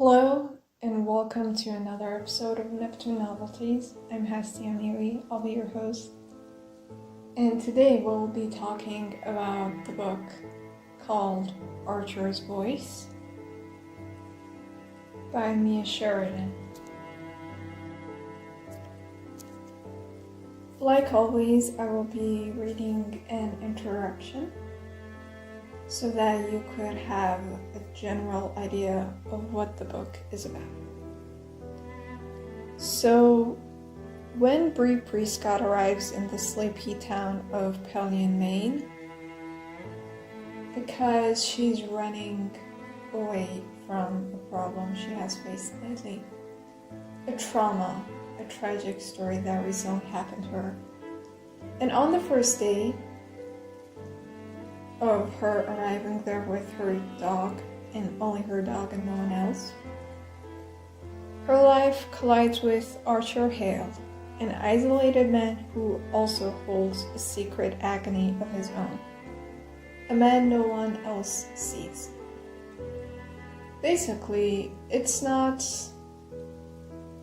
Hello, and welcome to another episode of Neptune Novelties. I'm Hasti Amiri, I'll be your host. And today we'll be talking about the book called Archer's Voice by Mia Sheridan. Like always, I will be reading an introduction so that you could have a general idea of what the book is about. So, when Bree Prescott arrives in the sleepy town of Pellion, Maine, because she's running away from a problem she has faced lately, a trauma, a tragic story that recently happened to her. And on the first day of her arriving there with her dog, and only her dog and no one else, her life collides with Archer Hale, an isolated man who also holds a secret agony of his own, a man no one else sees. Basically, it's not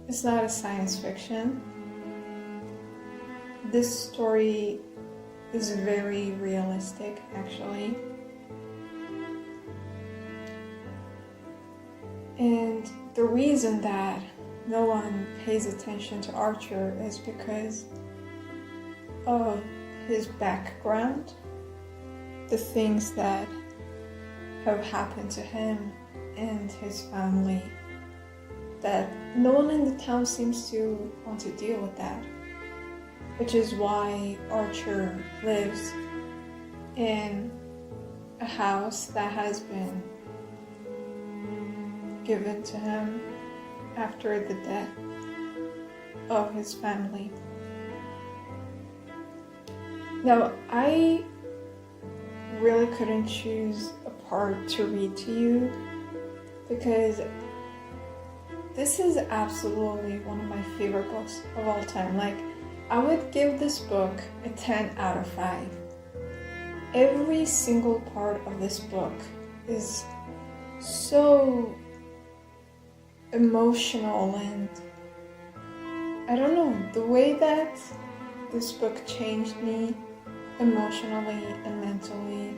a science fiction. This story is very realistic, actually. And the reason that no one pays attention to Archer is because of his background, the things that have happened to him and his family, that no one in the town seems to want to deal with that. Which is why Archer lives in a house that has been given to him after the death of his family. Now, I really couldn't choose a part to read to you because this is absolutely one of my favorite books of all time. I would give this book a 10 out of 5. Every single part of this book is so emotional, and I don't know, the way that this book changed me emotionally and mentally,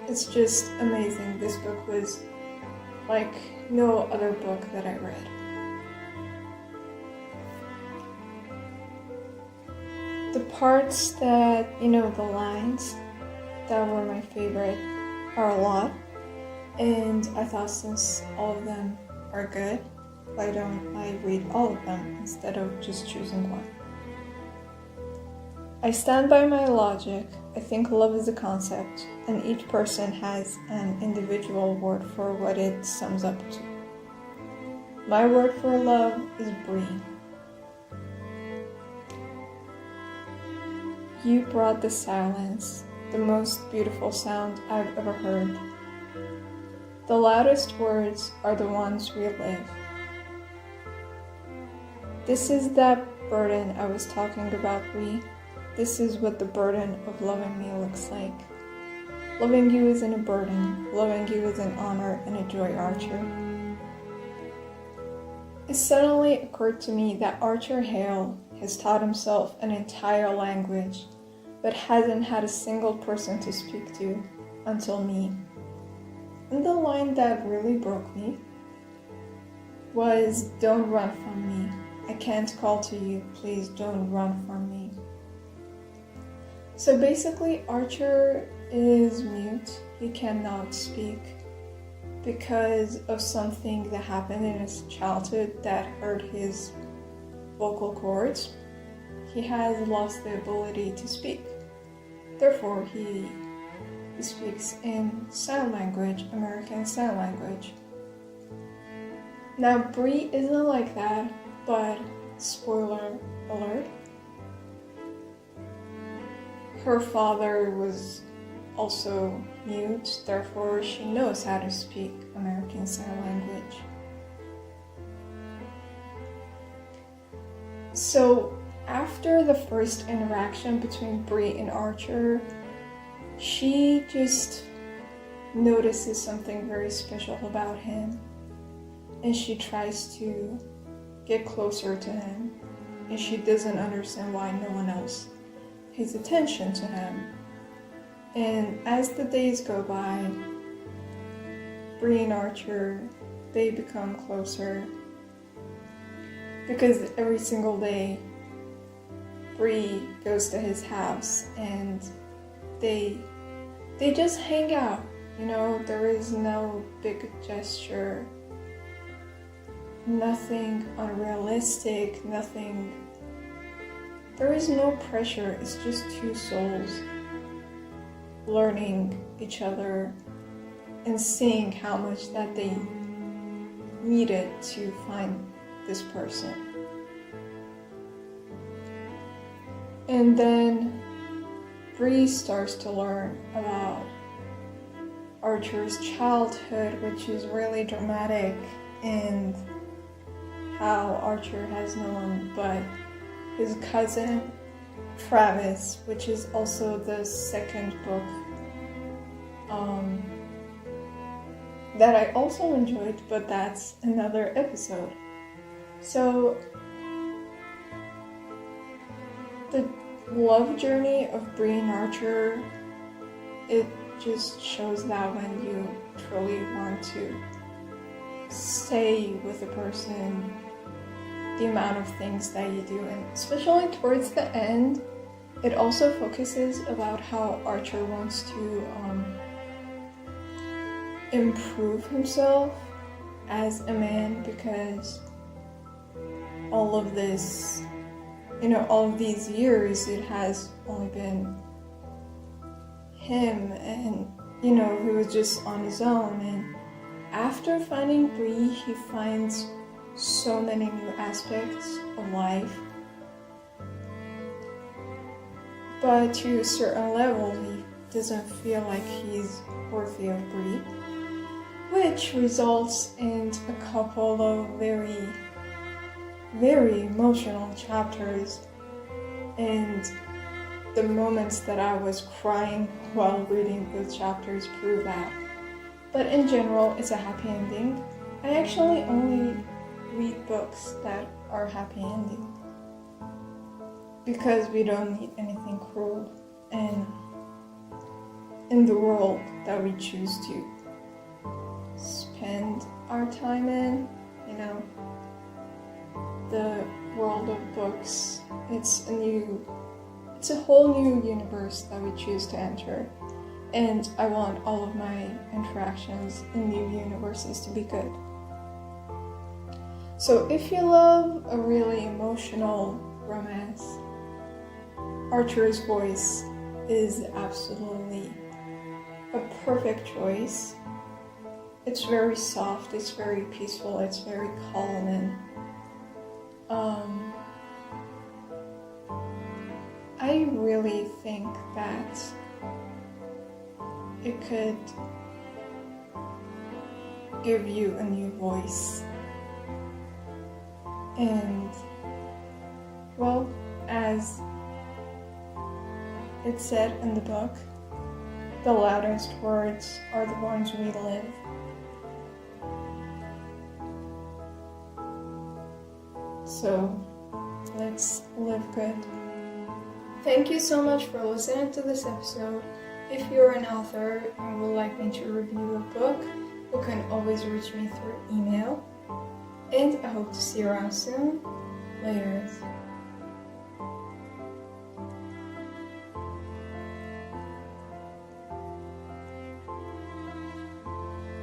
it's just amazing. This book was like no other book that I read. The parts that, the lines that were my favorite are a lot, and I thought since all of them are good, why don't I read all of them instead of just choosing one? I stand by my logic. I think love is a concept, and each person has an individual word for what it sums up to. My word for love is Bree. You brought the silence, the most beautiful sound I've ever heard. The loudest words are the ones we live. This is that burden I was talking about, Bree. This is what the burden of loving me looks like. Loving you isn't a burden. Loving you is an honor and a joy, Archer. It suddenly occurred to me that Archer Hale has taught himself an entire language, but hasn't had a single person to speak to until me. And the line that really broke me was, "Don't run from me. I can't call to you. Please don't run from me." So basically, Archer is mute. He cannot speak because of something that happened in his childhood that hurt his vocal cords. He has lost the ability to speak. Therefore, he speaks in sign language, American Sign Language. Now, Bree isn't like that, but spoiler alert, her father was also mute, therefore she knows how to speak American Sign Language. So, after the first interaction between Bree and Archer, she just notices something very special about him, and she tries to get closer to him, and she doesn't understand why no one else pays attention to him. And as the days go by, Bree and Archer, they become closer, because every single day Bree goes to his house and they just hang out. You know, there is no big gesture, nothing unrealistic, nothing. There is no pressure. It's just two souls learning each other and seeing how much that they needed to find this person. And then Bree starts to learn about Archer's childhood, which is really dramatic, and how Archer has no one but his cousin Travis, which is also the second book that I also enjoyed, but that's another episode. So the love journey of Bree and Archer, it just shows that when you truly want to stay with a person, the amount of things that you do, and especially towards the end, it also focuses about how Archer wants to improve himself as a man, because all of this, you know, all of these years, it has only been him, and, you know, he was just on his own. And after finding Bree, he finds so many new aspects of life, but to a certain level, he doesn't feel like he's worthy of Bree, which results in a couple of very, very emotional chapters. And the moments that I was crying while reading those chapters prove that. But in general, it's a happy ending. I actually only read books that are happy ending, because we don't need anything cruel in the world that we choose to spend our time in. You know, the world of books, it's a whole new universe that we choose to enter, and I want all of my interactions in new universes to be good. So if you love a really emotional romance, Archer's Voice is absolutely a perfect choice. It's very soft, it's very peaceful, it's very calm, and I really think that it could give you a new voice. And, well, as it said in the book, the loudest words are the ones we live. So, let's live good. Thank you so much for listening to this episode. If you're an author and would like me to review a book, you can always reach me through email. And I hope to see you around soon. Later.